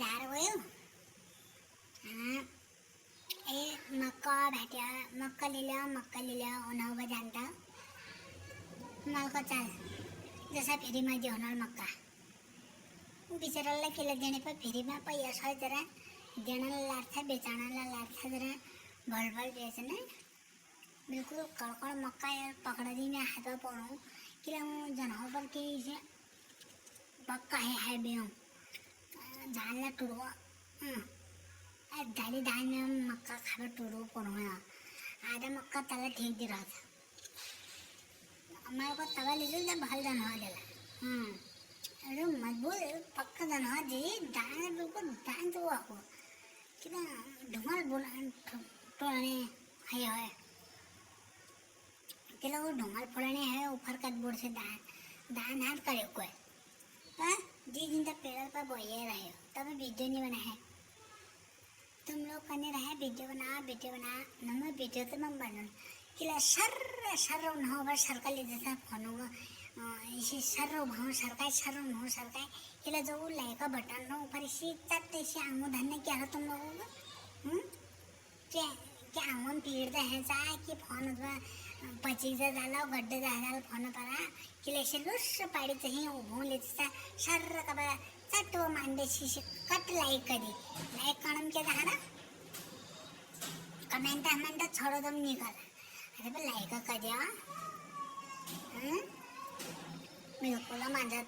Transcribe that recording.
બજાર ગયો. હા એ મક્કા ભેટ્યા, મક્કા લઈ ल्या उन्हाव बजानता मला को चाल जसा फेरीમાં જે હોનાર મક્કા બિચારાला केलं देणे पण फेरीમાં पैसा जरा देणाला लाड था बेचाणाला लाड था जरा भलभल बेच ने बिल्कुल कड़कड़ मक्का यार पकड़ दी मैं हाथ में पड़ूँ कि जनावर पर के इसे पक्का है बे जानला टूटवा दाली दाल में मक्का खावे टूटो पड़ूँ आधा मक्का तला ठीक दे रहा था हमारे को तवा ले तो भल दनवा देला. अरे मजबूत पक्का दनवा जी दान बिल्कुल दान तो आको कितना ढुमाल बोला टोलने है कि लोग ढुमाल फोड़ने है ऊपर का बोर्ड से दान हाथ करे कोई हाँ जी जिन तक पेड़ पर बोए रहे हो तब वीडियो नहीं बना है. तुम लोग करने रहे वीडियो बना नंबर वीडियो तो मैं बना किला सर हो बस सरकार ले देता फोन होगा इसी सर भाव सरकार किला जो लाइक का बटन हो ऊपर इसी तक इसी आंगू धरने क्या है तुम लोगों को क्या आंगून पीड़ते हैं चाहे कि फोन पचीचा झाला गड्डे झाला फोन पड़ा किला इसे लुस पाड़ी चाहिए उभो लेता सर का चट वो मांडे शीशे कट लाइक करी लाइक करम के दाना कमेंट छोड़ो तुम निकल अरे लाइक कर दिया बिल्कुल माझा